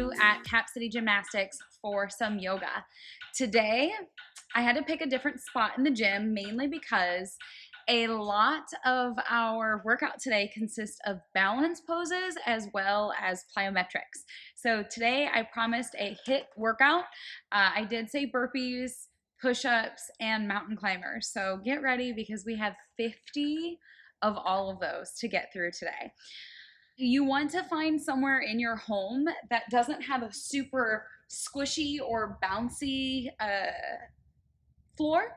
you at Cap City Gymnastics for some yoga. Today, I had to pick a different spot in the gym, mainly because a lot of our workout today consists of balance poses as well as plyometrics. So today I promised a HIIT workout. I did say burpees, push-ups, and mountain climbers. So get ready because we have 50 of all of those to get through today. You want to find somewhere in your home that doesn't have a super squishy or bouncy floor.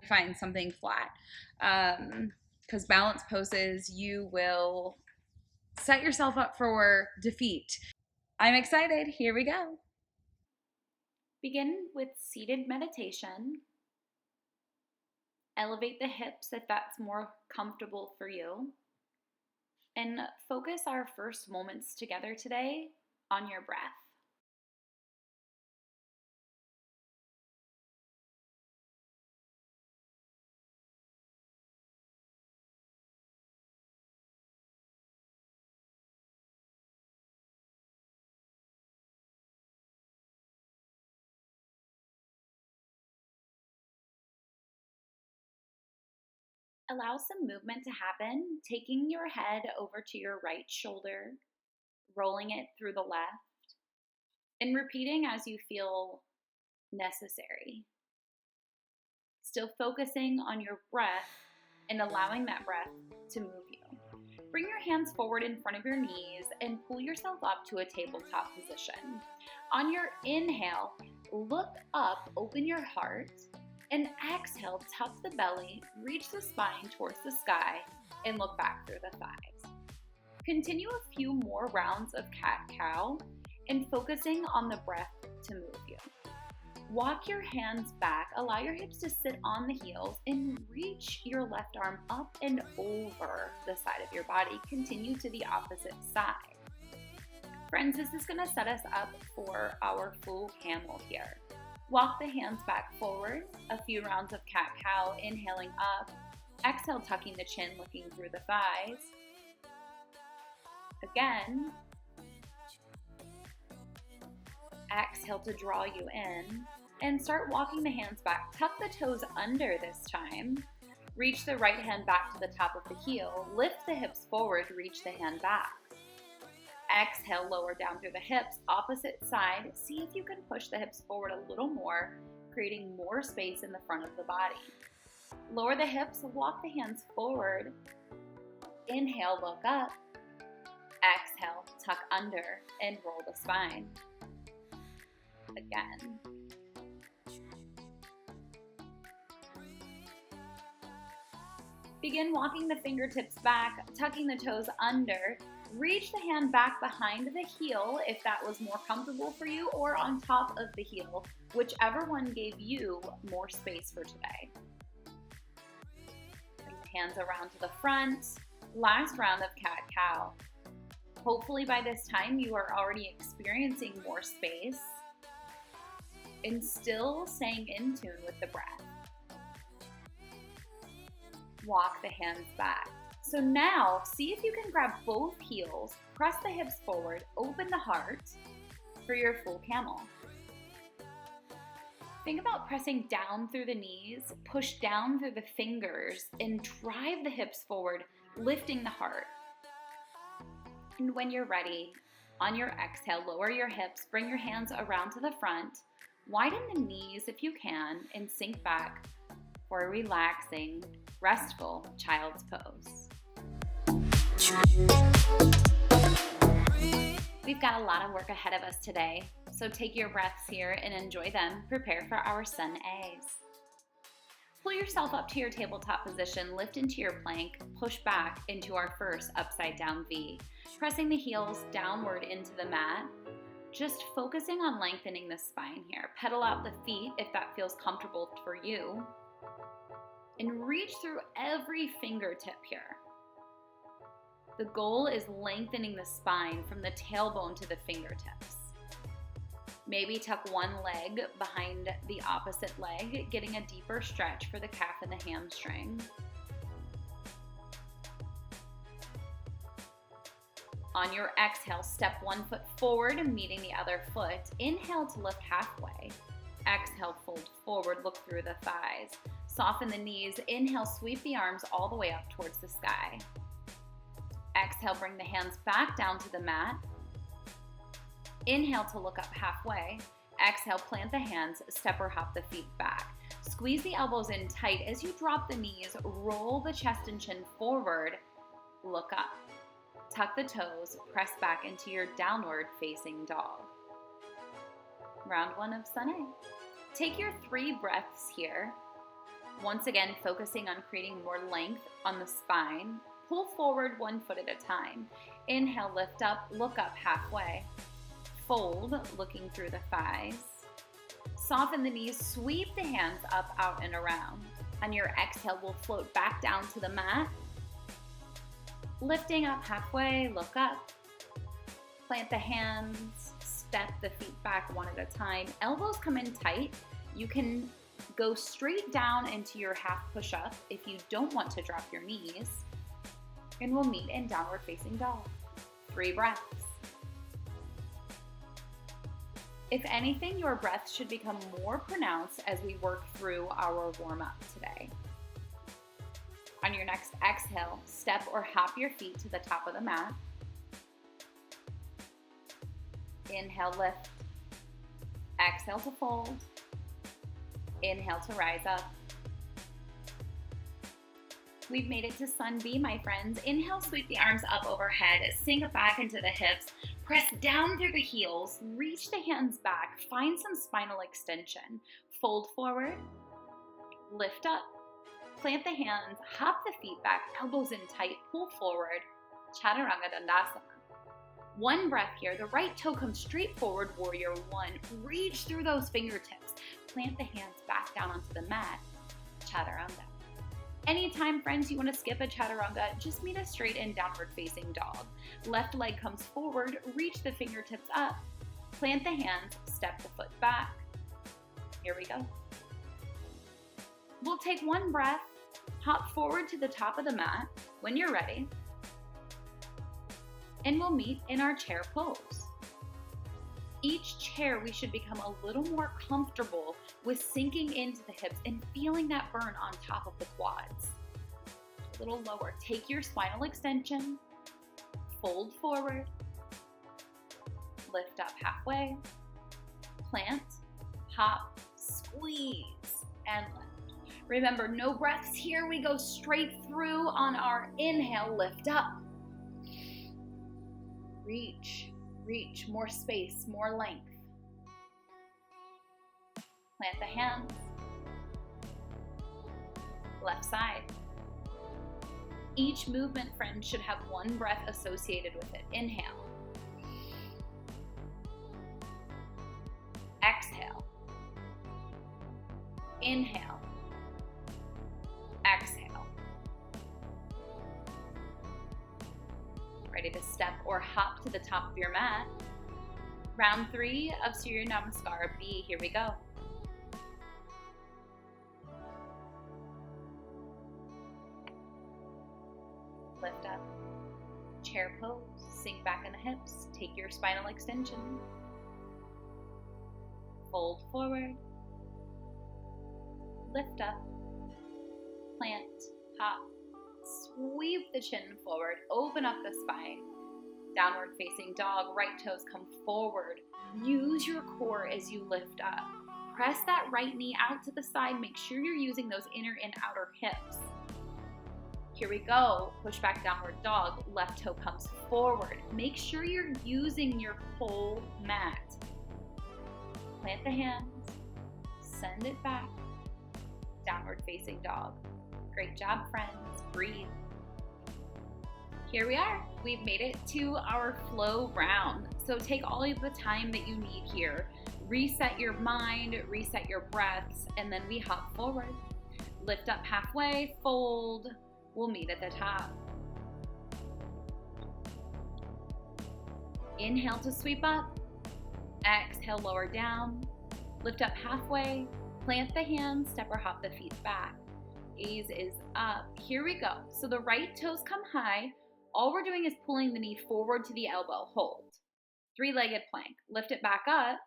Find something flat, because balance poses, you will set yourself up for defeat. I'm excited. Here we go. Begin with seated meditation. Elevate the hips if that's more comfortable for you. And focus our first moments together today on your breath. Allow some movement to happen, taking your head over to your right shoulder, rolling it through the left, and repeating as you feel necessary. Still focusing on your breath and allowing that breath to move you. Bring your hands forward in front of your knees and pull yourself up to a tabletop position. On your inhale, look up, open your heart, and exhale, tuck the belly, reach the spine towards the sky, and look back through the thighs. Continue a few more rounds of cat-cow and focusing on the breath to move you. Walk your hands back, allow your hips to sit on the heels, and reach your left arm up and over the side of your body. Continue to the opposite side. Friends, this is going to set us up for our full camel here. Walk the hands back forward, a few rounds of cat-cow, inhaling up. Exhale, tucking the chin, looking through the thighs. Again. Exhale to draw you in. And start walking the hands back. Tuck the toes under this time. Reach the right hand back to the top of the heel. Lift the hips forward, reach the hand back. Exhale, lower down through the hips, opposite side. See if you can push the hips forward a little more, creating more space in the front of the body. Lower the hips, walk the hands forward. Inhale, look up. Exhale, tuck under and roll the spine. Again. Begin walking the fingertips back, tucking the toes under. Reach the hand back behind the heel if that was more comfortable for you, or on top of the heel, whichever one gave you more space for today. Bring the hands around to the front. Last round of cat-cow. Hopefully by this time you are already experiencing more space and still staying in tune with the breath. Walk the hands back. So now, see if you can grab both heels, press the hips forward, open the heart for your full camel. Think about pressing down through the knees, push down through the fingers, and drive the hips forward, lifting the heart. And when you're ready, on your exhale, lower your hips, bring your hands around to the front, widen the knees if you can, and sink back for a relaxing, restful child's pose. We've got a lot of work ahead of us today, so take your breaths here and enjoy them. Prepare for our sun A's. Pull yourself up to your tabletop position, lift into your plank, push back into our first upside down V, pressing the heels downward into the mat. Just focusing on lengthening the spine here. Pedal out the feet if that feels comfortable for you. And reach through every fingertip here. The goal is lengthening the spine from the tailbone to the fingertips. Maybe tuck one leg behind the opposite leg, getting a deeper stretch for the calf and the hamstring. On your exhale, step one foot forward, meeting the other foot. Inhale to lift halfway. Exhale, fold forward, look through the thighs. Soften the knees. Inhale, sweep the arms all the way up towards the sky. Exhale, bring the hands back down to the mat. Inhale to look up halfway. Exhale, plant the hands, step or hop the feet back. Squeeze the elbows in tight as you drop the knees. Roll the chest and chin forward. Look up. Tuck the toes, press back into your downward facing dog. Round one of Sun A. Take your 3 breaths here. Once again, focusing on creating more length on the spine. Pull forward 1 foot at a time. Inhale, lift up, look up halfway. Fold, looking through the thighs. Soften the knees, sweep the hands up, out, and around. On your exhale, we'll float back down to the mat. Lifting up halfway, look up. Plant the hands, step the feet back one at a time. Elbows come in tight. You can go straight down into your half push-up if you don't want to drop your knees. And we'll meet in downward facing dog. 3 breaths. If anything, your breaths should become more pronounced as we work through our warm-up today. On your next exhale, step or hop your feet to the top of the mat. Inhale, lift. Exhale to fold. Inhale to rise up. We've made it to Sun B, my friends. Inhale, sweep the arms up overhead, sink back into the hips, press down through the heels, reach the hands back, find some spinal extension. Fold forward, lift up, plant the hands, hop the feet back, elbows in tight, pull forward, Chaturanga Dandasana. 1 breath here, the right toe comes straight forward, warrior 1. Reach through those fingertips, plant the hands back down onto the mat, Chaturanga. Anytime, friends, you want to skip a Chaturanga, just meet us straight in downward facing dog. Left leg comes forward, reach the fingertips up, plant the hands, step the foot back. Here we go. We'll take 1 breath, hop forward to the top of the mat when you're ready, and we'll meet in our chair pose. Each chair, we should become a little more comfortable with sinking into the hips and feeling that burn on top of the quads. A little lower. Take your spinal extension, fold forward, lift up halfway, plant, hop, squeeze, and lift. Remember, no breaths here. We go straight through on our inhale, lift up. Reach. Reach, more space, more length. Plant the hands. Left side. Each movement, friends, should have 1 breath associated with it. Inhale. Exhale. Inhale. Exhale. Ready to step or hop to the top of your mat. Round 3 of Surya Namaskar B. Here we go. Lift up. Chair pose. Sink back in the hips. Take your spinal extension. Fold forward. Lift up. Plant. Hop. Sweep the chin forward, open up the spine. Downward facing dog, right toes come forward. Use your core as you lift up. Press that right knee out to the side. Make sure you're using those inner and outer hips. Here we go. Push back downward dog. Left toe comes forward. Make sure you're using your whole mat. Plant the hands. Send it back. Downward facing dog. Great job, friends. Breathe. Here we are. We've made it to our flow round. So take all of the time that you need here. Reset your mind, reset your breaths, and then we hop forward. Lift up halfway, fold. We'll meet at the top. Inhale to sweep up. Exhale, lower down. Lift up halfway. Plant the hands, step or hop the feet back. Gaze is up. Here we go. So the right toes come high. All we're doing is pulling the knee forward to the elbow. Hold. Three-legged plank. Lift it back up.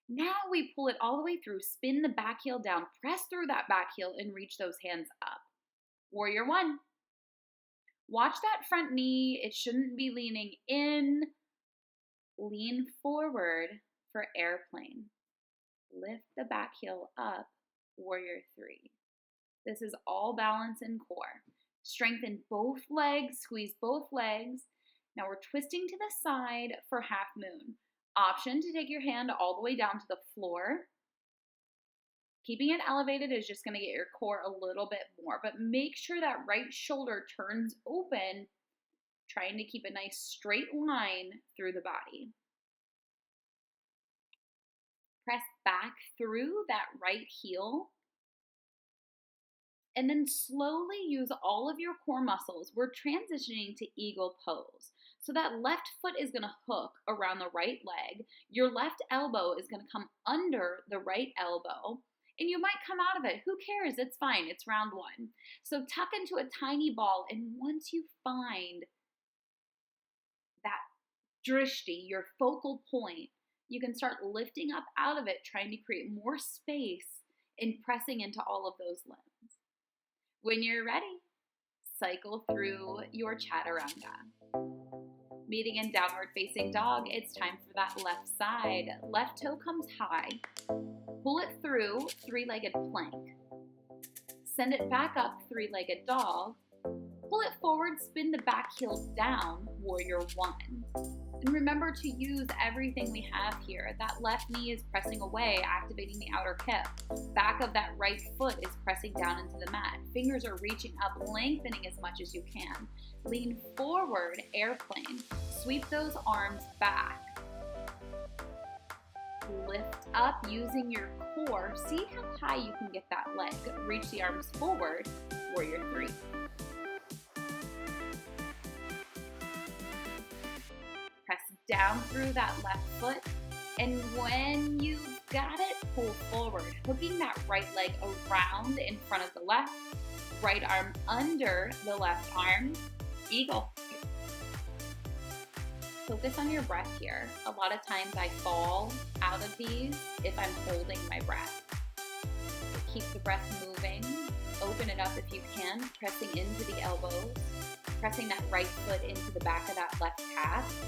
Now we pull it all the way through, spin the back heel down, press through that back heel, and reach those hands up. Warrior one. Watch that front knee. It shouldn't be leaning in. Lean forward for airplane. Lift the back heel up, warrior three. This is all balance and core. Strengthen both legs, squeeze both legs. Now we're twisting to the side for half moon. Option to take your hand all the way down to the floor. Keeping it elevated is just going to get your core a little bit more, but make sure that right shoulder turns open, trying to keep a nice straight line through the body. Press back through that right heel. And then slowly use all of your core muscles. We're transitioning to eagle pose. So that left foot is going to hook around the right leg. Your left elbow is going to come under the right elbow. And you might come out of it. Who cares? It's fine. It's round one. So tuck into a tiny ball. And once you find that drishti, your focal point, you can start lifting up out of it, trying to create more space and pressing into all of those limbs. When you're ready, cycle through your chaturanga. Meeting in downward facing dog, it's time for that left side. Left toe comes high. Pull it through, three-legged plank. Send it back up, three-legged dog. Pull it forward, spin the back heel down, warrior one. And remember to use everything we have here. That left knee is pressing away, activating the outer hip. Back of that right foot is pressing down into the mat. Fingers are reaching up, lengthening as much as you can. Lean forward, airplane. Sweep those arms back. Lift up using your core. See how high you can get that leg. Reach the arms forward, warrior three. Press down through that left foot, and when you've got it, pull forward, hooking that right leg around in front of the left, right arm under the left arm, eagle. Focus on your breath here. A lot of times I fall out of these if I'm holding my breath. So keep the breath moving. Open it up if you can, pressing into the elbows, pressing that right foot into the back of that left calf,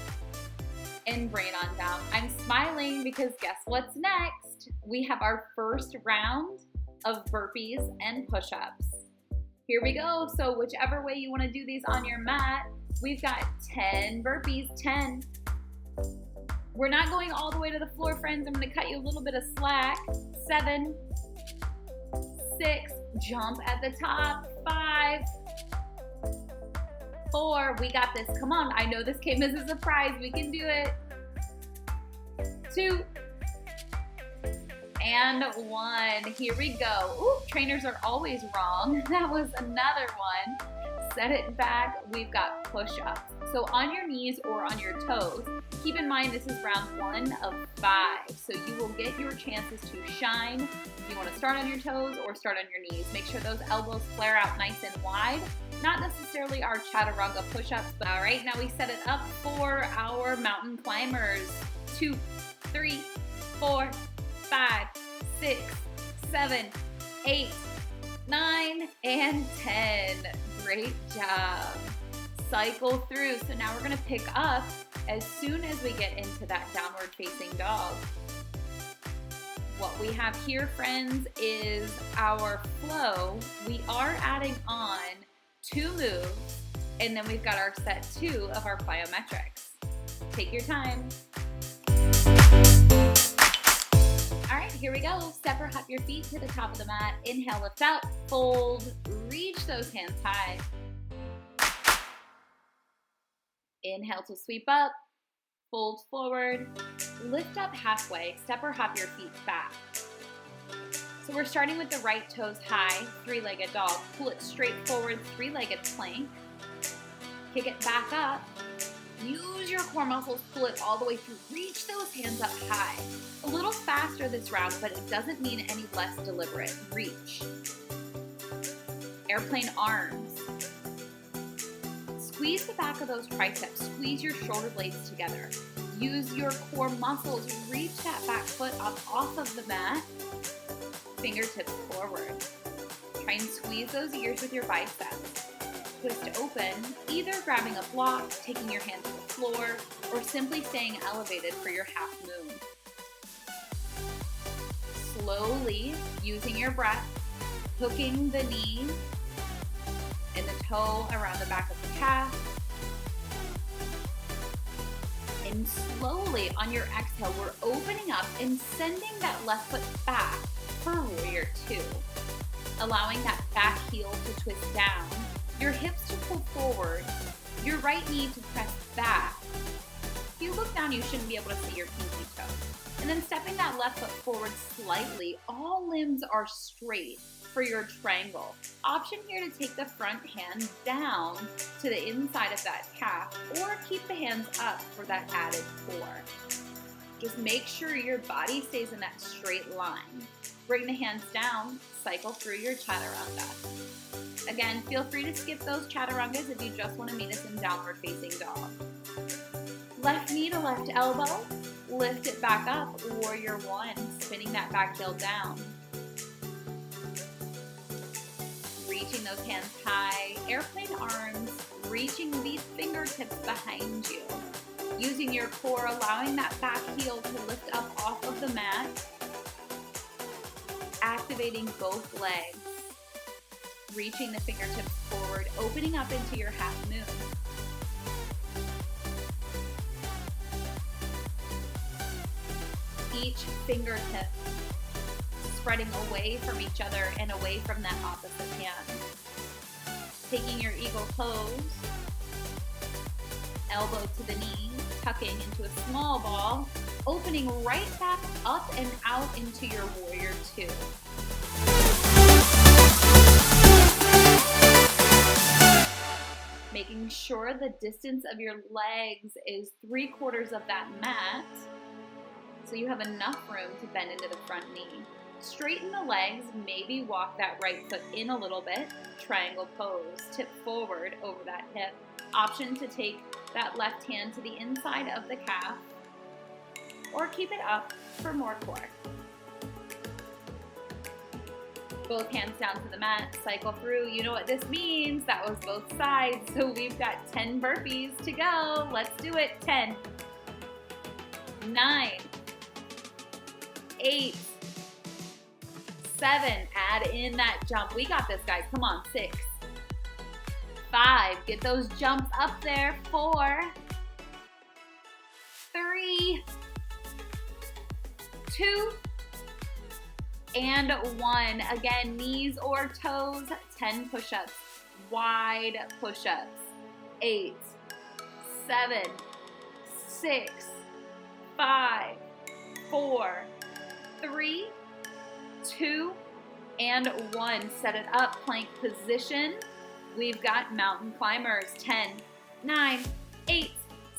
and bring it on down. I'm smiling because guess what's next? We have our first round of burpees and push-ups. Here we go. So whichever way you want to do these on your mat, we've got 10 burpees, 10. We're not going all the way to the floor, friends. I'm going to cut you a little bit of slack. 7, 6, jump at the top. 5, 4, we got this. Come on, I know this came as a surprise. We can do it. 2, and 1. Here we go. Ooh, trainers are always wrong. That was another one. Set it back. We've got push-ups. So on your knees or on your toes, keep in mind this is round 1 of 5. So you will get your chances to shine. If you want to start on your toes or start on your knees, make sure those elbows flare out nice and wide. Not necessarily our chaturanga push-ups, but all right, now we set it up for our mountain climbers. 2, 3, 4, 5, 6, 7, 8, 9, and 10. Great job. Cycle through. So now we're going to pick up as soon as we get into that downward facing dog. What we have here, friends, is our flow. We are adding on 2 moves, and then we've got our set 2 of our plyometrics. Take your time. All right, here we go. Step or hop your feet to the top of the mat. Inhale, lift up, fold, reach those hands high. Inhale to sweep up, fold forward, lift up halfway, step or hop your feet back. So we're starting with the right toes high, 3-legged dog. Pull it straight forward, 3-legged plank. Kick it back up. Use your core muscles, pull it all the way through. Reach those hands up high. A little faster this round, but it doesn't mean any less deliberate. Reach. Airplane arms. Squeeze the back of those triceps, squeeze your shoulder blades together. Use your core muscles, reach that back foot up off of the mat, fingertips forward. Try and squeeze those ears with your biceps. Twist open, either grabbing a block, taking your hand to the floor, or simply staying elevated for your half moon. Slowly, using your breath, hooking the knee and the toe around the back of the calf. And slowly, on your exhale, we're opening up and sending that left foot back for warrior two. Allowing that back heel to twist down, your hips to pull forward, your right knee to press back. If you look down, you shouldn't be able to see your pinky toe. And then stepping that left foot forward slightly, all limbs are straight for your triangle. Option here to take the front hand down to the inside of that calf, or keep the hands up for that added core. Just make sure your body stays in that straight line. Bring the hands down, cycle through your chaturanga. Again, feel free to skip those chaturangas if you just want to meet us in downward facing dog. Left knee to left elbow, lift it back up, warrior one, spinning that back heel down. Reaching those hands high, airplane arms, reaching these fingertips behind you. Using your core, allowing that back heel to lift up off of the mat. Activating both legs. Reaching the fingertips forward, opening up into your half moon. Each fingertip spreading away from each other and away from that opposite hand. Taking your eagle pose, elbow to the knee, tucking into a small ball, opening right back up and out into your warrior two. Making sure the distance of your legs is 3/4 of that mat, so you have enough room to bend into the front knee. Straighten the legs, maybe walk that right foot in a little bit, triangle pose, tip forward over that hip. Option to take that left hand to the inside of the calf, or keep it up for more core. Both hands down to the mat, cycle through. You know what this means, that was both sides, so we've got 10 burpees to go. Let's do it. 10, 9, 8, 7, add in that jump. We got this, guys. Come on. 6, 5, get those jumps up there. 4, 3, 2, and 1. Again, knees or toes, 10 push-ups, wide push-ups. 8, 7, 6, 5, 4, 3, 2, and 1. Set it up, plank position. We've got mountain climbers. 10, 9, 8,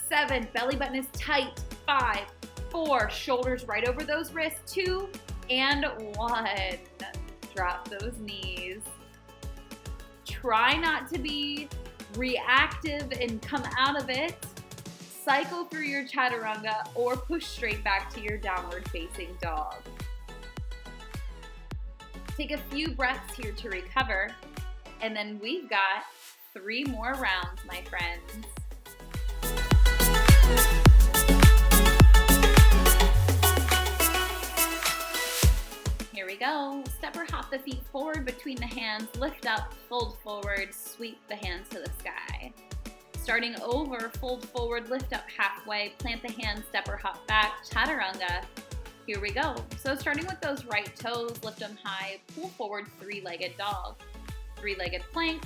7. Belly button is tight. 5, 4. Shoulders right over those wrists. 2, and 1. Drop those knees. Try not to be reactive and come out of it. Cycle through your chaturanga or push straight back to your downward facing dog. Take a few breaths here to recover, and then we've got 3 more rounds, my friends. Here we go. Step or hop the feet forward between the hands, lift up, fold forward, sweep the hands to the sky. Starting over, fold forward, lift up halfway, plant the hands, step or hop back, chaturanga. Here we go. So starting with those right toes, lift them high, pull forward, 3-legged dog. 3-legged plank,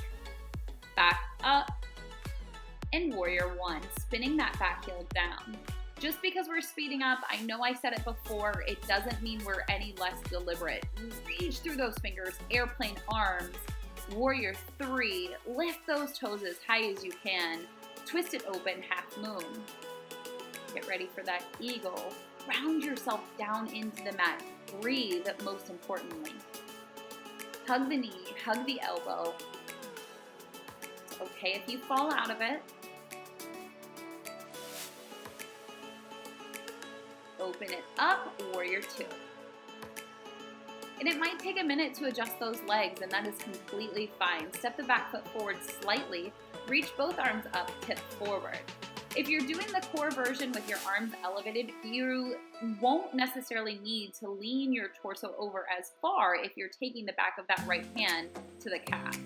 back up, and warrior one, spinning that back heel down. Just because we're speeding up, I know I said it before, it doesn't mean we're any less deliberate. Reach through those fingers, airplane arms, warrior 3, lift those toes as high as you can, twist it open, half moon. Get ready for that eagle. Round yourself down into the mat. Breathe, most importantly. Hug the knee, hug the elbow. Okay if you fall out of it. Open it up, warrior two. And it might take a minute to adjust those legs, and that is completely fine. Step the back foot forward slightly, reach both arms up, tip forward. If you're doing the core version with your arms elevated, you won't necessarily need to lean your torso over as far if you're taking the back of that right hand to the calf.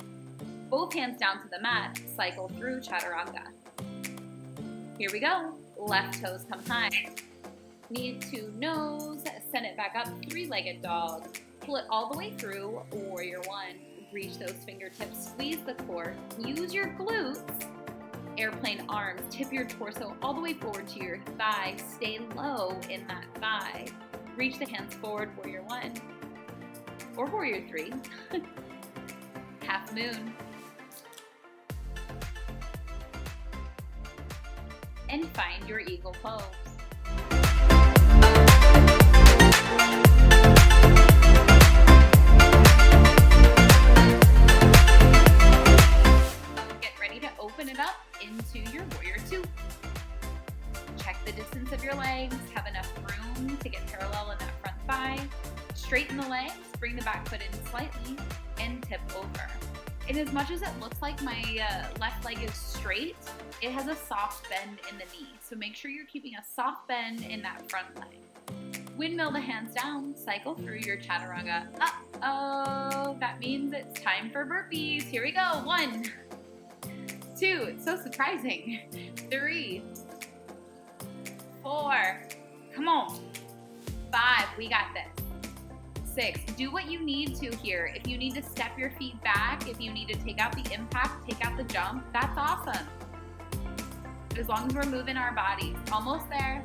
Both hands down to the mat, cycle through chaturanga. Here we go. Left toes come high. Knee to nose, send it back up, three-legged dog. Pull it all the way through, warrior one. Reach those fingertips, squeeze the core, use your glutes. Airplane arms, tip your torso all the way forward to your thigh. Stay low in that thigh. Reach the hands forward, warrior one. Or warrior three. Half moon. And find your eagle pose. Get ready to open it up into your warrior two. Check the distance of your legs, have enough room to get parallel in that front thigh. Straighten the legs, bring the back foot in slightly, and tip over. And as much as it looks like my left leg is straight, it has a soft bend in the knee. So make sure you're keeping a soft bend in that front leg. Windmill the hands down, cycle through your chaturanga. Uh-oh, that means it's time for burpees. Here we go. 1, 2, it's so surprising. 3, 4, come on. 5, we got this. 6, do what you need to here. If you need to step your feet back, if you need to take out the impact, take out the jump, that's awesome. As long as we're moving our bodies. Almost there.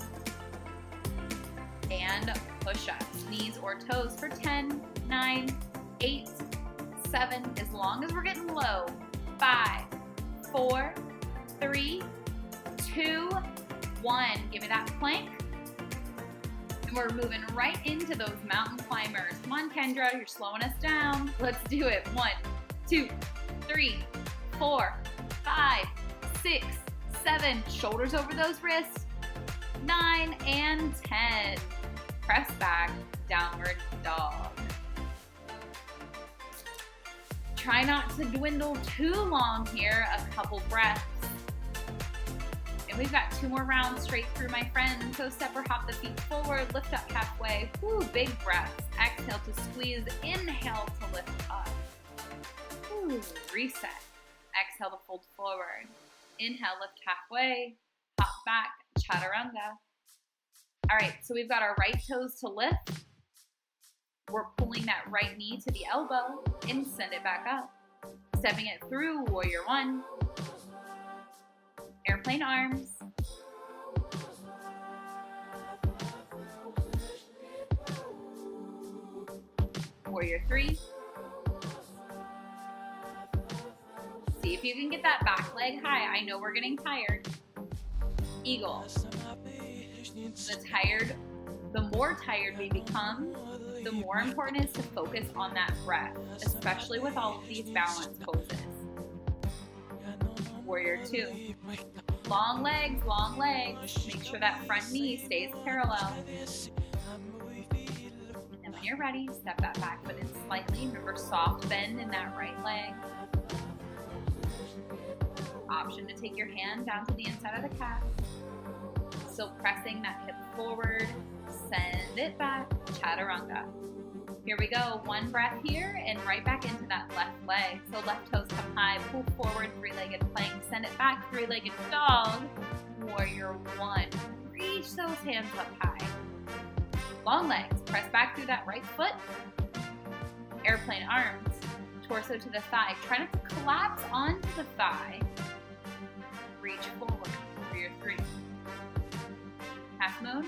And push-ups, knees or toes for 10, 9, 8, 7, as long as we're getting low. 5, 4, 3, 2, 1. Give me that plank. And we're moving right into those mountain climbers. Come on, Kendra, you're slowing us down. Let's do it. 1, 2, 3, 4, 5, 6, 7. Shoulders over those wrists. 9 and 10. Press back, downward dog. Try not to dwindle too long here. A couple breaths. And we've got 2 more rounds straight through, my friends. So step or hop the feet forward, lift up halfway. Woo, big breaths. Exhale to squeeze, inhale to lift up. Woo, reset. Exhale to fold forward. Inhale, lift halfway. Hop back, chaturanga. All right, so we've got our right toes to lift. We're pulling that right knee to the elbow and send it back up. Stepping it through, warrior one. Airplane arms. Warrior three. See if you can get that back leg high. I know we're getting tired. Eagle. The more tired we become, the more important it is to focus on that breath, especially with all of these balance poses. Warrior two. Long legs, long legs. Make sure that front knee stays parallel. And when you're ready, step that back foot in slightly. Remember, soft bend in that right leg. Option to take your hand down to the inside of the calf. Still pressing that hip forward. Send it back. Chaturanga. Here we go. 1 breath here and right back into that left leg. So left toes come high. Pull forward, 3-legged plank. Send it back, 3-legged dog. Warrior one. Reach those hands up high. Long legs. Press back through that right foot. Airplane arms. Torso to the thigh. Try not to collapse onto the thigh. Reach forward. Warrior three. Half moon.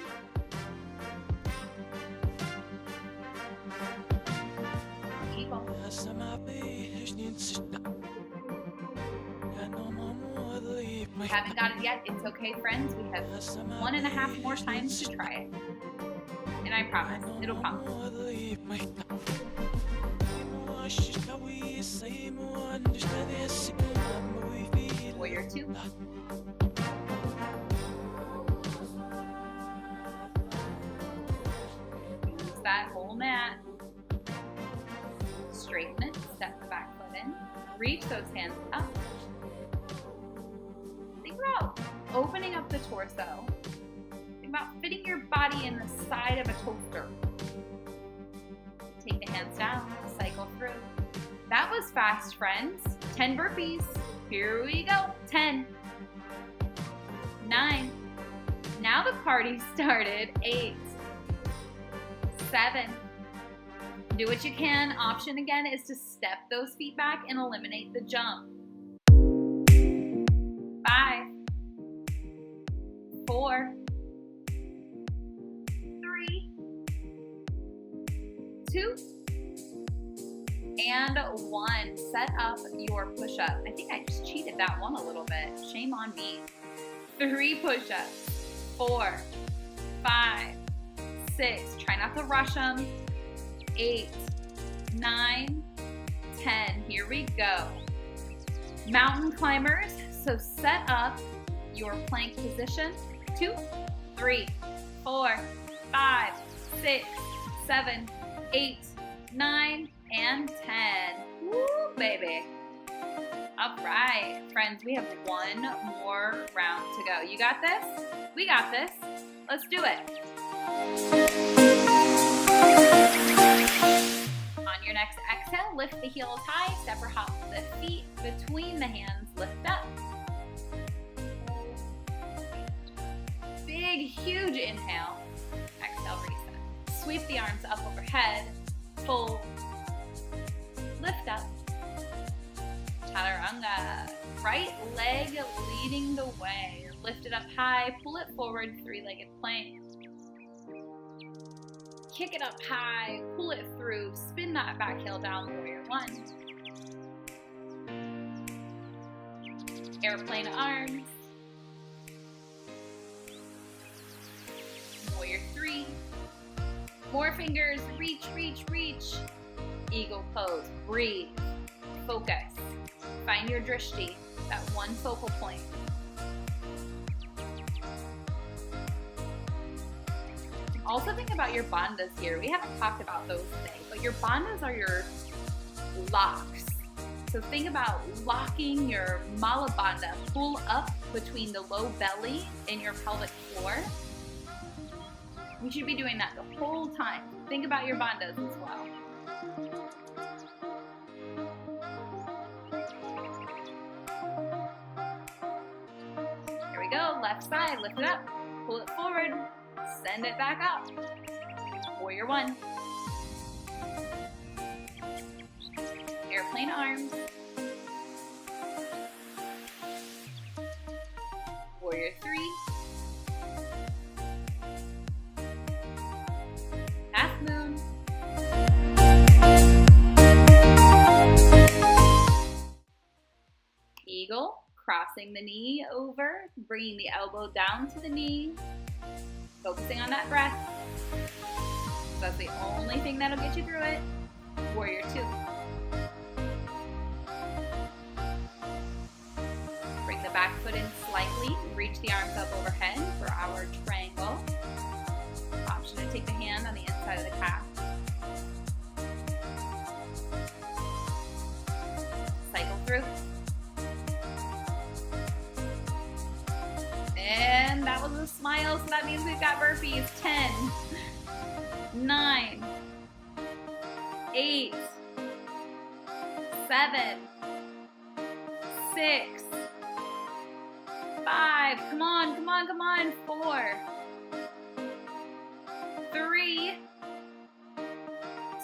Eagle. If you haven't got it yet, it's okay, friends. We have 1.5 more times to try it. And I promise, it'll come. Warrior 2. Use that whole mat. Straighten it, step the back foot in. Reach those hands up. Think about opening up the torso. Think about fitting your body in the side of a toaster. Take the hands down, cycle through. That was fast, friends. 10 burpees. Here we go. 10, 9. Now the party started. 8, 7. Do what you can. Option again is to step those feet back and eliminate the jump. 5, 4, 3, 2, and 1. Set up your push-up. I think I just cheated that one a little bit. Shame on me. 3 push-ups. 4, 5, 6. Try not to rush them. 8, 9, 10. Here we go. Mountain climbers. So set up your plank position. 2, 3, 4, 5, 6, 7, 8, 9, and 10. Woo, baby. All right, friends, we have one more round to go. You got this? We got this. Let's do it. On your next exhale, lift the heels high, step or hop the feet between the hands, lift up. Big, huge inhale. Exhale, reset. Sweep the arms up overhead, fold. Lift up. Chaturanga. Right leg leading the way. Lift it up high. Pull it forward. 3-legged plank. Kick it up high. Pull it through. Spin that back heel down. Warrior 1. Airplane arms. Warrior 3. More fingers. Reach, reach, reach. Eagle pose. Breathe. Focus. Find your drishti, that one focal point. Also think about your bandhas here. We haven't talked about those today, but your bandhas are your locks. So think about locking your mala bandha. Pull up between the low belly and your pelvic floor. We should be doing that the whole time. Think about your bandhas as well. Here we go, left side, lift it up, pull it forward, send it back up. Warrior 1. Airplane arms. Warrior 3. Half moon. Eagle, crossing the knee over, bringing the elbow down to the knee, focusing on that breath. That's the only thing that'll get you through it. Warrior 2. Bring the back foot in slightly, reach the arms up overhead for our triangle. Option to take the hand on the inside of the calf. Cycle through. And that was a smile, so that means we've got burpees. 10, 9, 8, 7, 6, 5. Come on, come on, come on. 4, 3,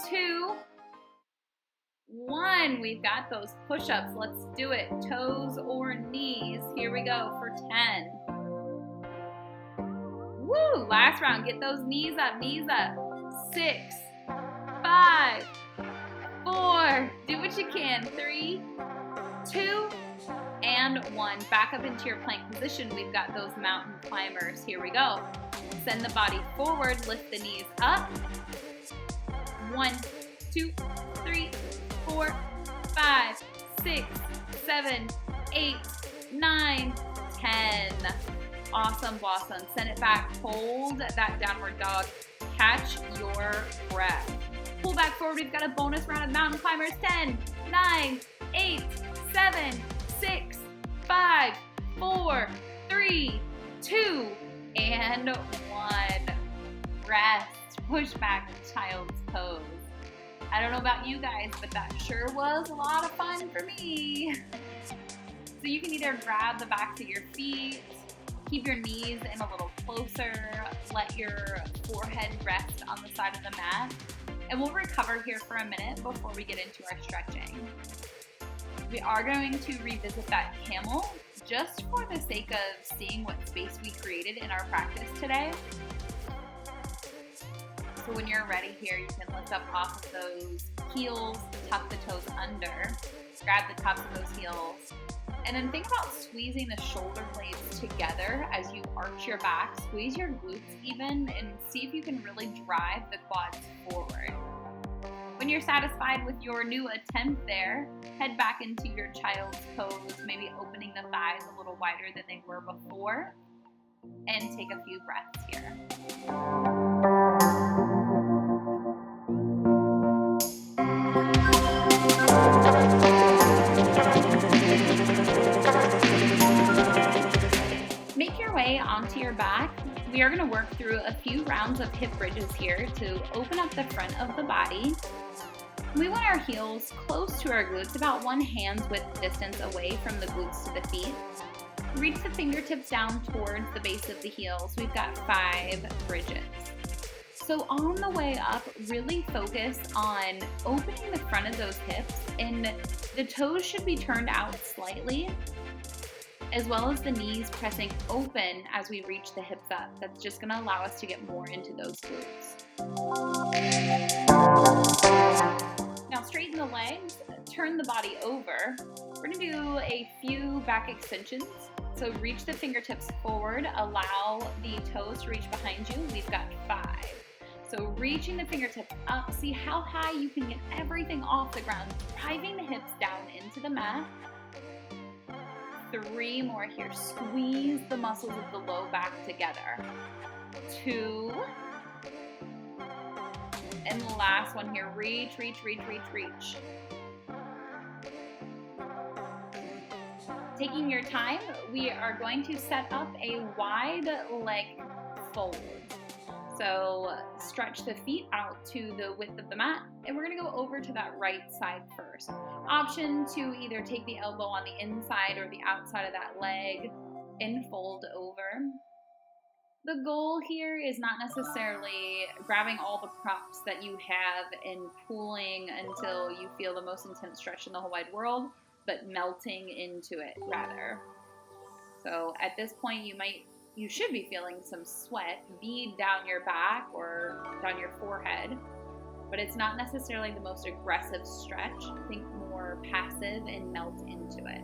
2, 1. We've got those push-ups. Let's do it. Toes or knees. Here we go for 10. Woo! Last round. Get those knees up, knees up. 6, 5, 4. Do what you can. 3, 2, and 1. Back up into your plank position. We've got those mountain climbers. Here we go. Send the body forward. Lift the knees up. 1, 2, 3, 4, 5, 6, 7, 8, 9, 10. Awesome blossom. Send it back. Hold that downward dog. Catch your breath. Pull back forward. We've got a bonus round of mountain climbers. 10, 9, 8, 7, 6, 5, 4, 3, 2, and 1. Rest. Push back child's pose. I don't know about you guys, but that sure was a lot of fun for me. So you can either grab the backs of your feet, keep your knees in a little closer, let your forehead rest on the side of the mat, and we'll recover here for a minute before we get into our stretching. We are going to revisit that camel just for the sake of seeing what space we created in our practice today. So when you're ready here, you can lift up off of those heels, tuck the toes under, grab the tops of those heels, and then think about squeezing the shoulder blades together as you arch your back. Squeeze your glutes even and see if you can really drive the quads forward. When you're satisfied with your new attempt there, head back into your child's pose, maybe opening the thighs a little wider than they were before, and take a few breaths here. Make your way onto your back. We are going to work through a few rounds of hip bridges here to open up the front of the body. We want our heels close to our glutes, about 1 hand's width distance away from the glutes to the feet. Reach the fingertips down towards the base of the heels. We've got 5 bridges. So on the way up, really focus on opening the front of those hips, and the toes should be turned out slightly, as well as the knees pressing open as we reach the hips up. That's just going to allow us to get more into those glutes. Now straighten the legs, turn the body over. We're going to do a few back extensions. So reach the fingertips forward, allow the toes to reach behind you. We've got 5. So reaching the fingertips up, see how high you can get everything off the ground, driving the hips down into the mat. 3 more here. Squeeze the muscles of the low back together. 2. And the last one here. Reach, reach, reach, reach, reach. Taking your time, we are going to set up a wide leg fold. So stretch the feet out to the width of the mat, and we're going to go over to that right side first. Option to either take the elbow on the inside or the outside of that leg and fold over. The goal here is not necessarily grabbing all the props that you have and pulling until you feel the most intense stretch in the whole wide world, but melting into it rather. So at this point, you should be feeling some sweat bead down your back or down your forehead, but it's not necessarily the most aggressive stretch. Think more passive and melt into it.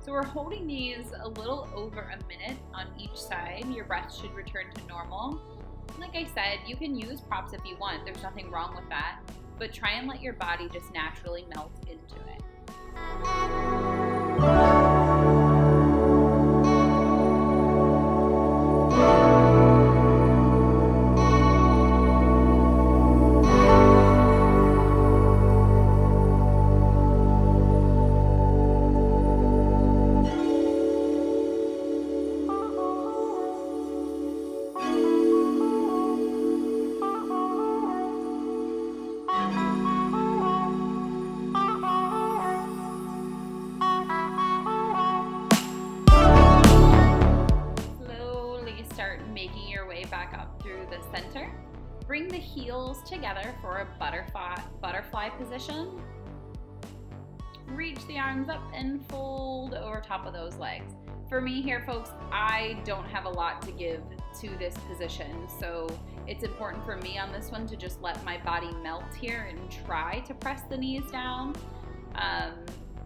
So we're holding these a little over a minute on each side. Your breath should return to normal. Like I said, you can use props if you want. There's nothing wrong with that. But try and let your body just naturally melt into it. Center. Bring the heels together for a butterfly position. reach the arms up and fold over top of those legs. For me here, folks, I don't have a lot to give to this position, so it's important for me on this one to just let my body melt here and try to press the knees down.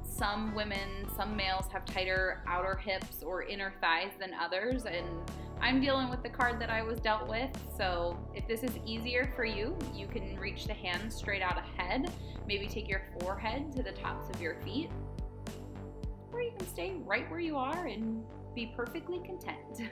Some women, some males have tighter outer hips or inner thighs than others, and I'm dealing with the card that I was dealt with, so if this is easier for you, you can reach the hands straight out ahead, maybe take your forehead to the tops of your feet, or you can stay right where you are and be perfectly content.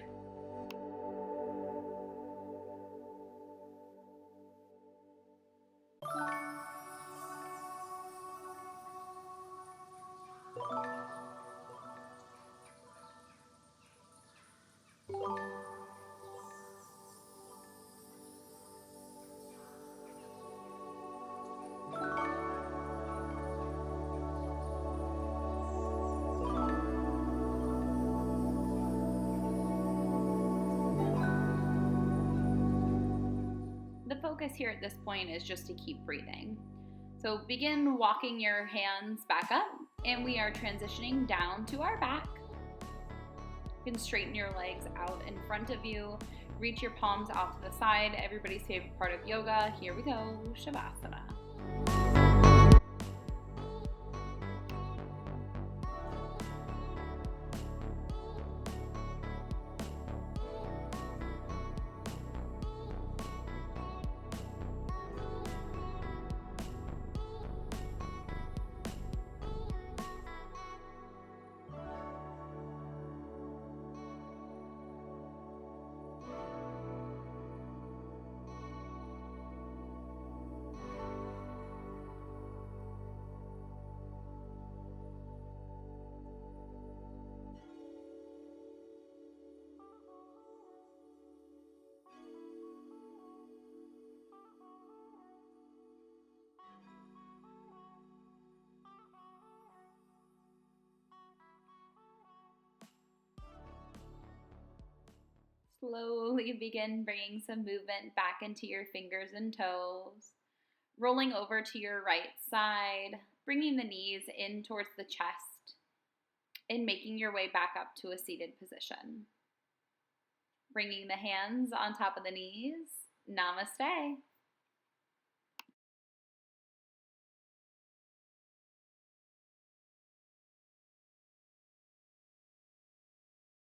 The focus here at this point is just to keep breathing. So begin walking your hands back up, and we are transitioning down to our back. You can straighten your legs out in front of you, reach your palms off to the side. Everybody's favorite part of yoga. Here we go, Shavasana. Slowly begin bringing some movement back into your fingers and toes, rolling over to your right side, bringing the knees in towards the chest, and making your way back up to a seated position. Bringing the hands on top of the knees, namaste.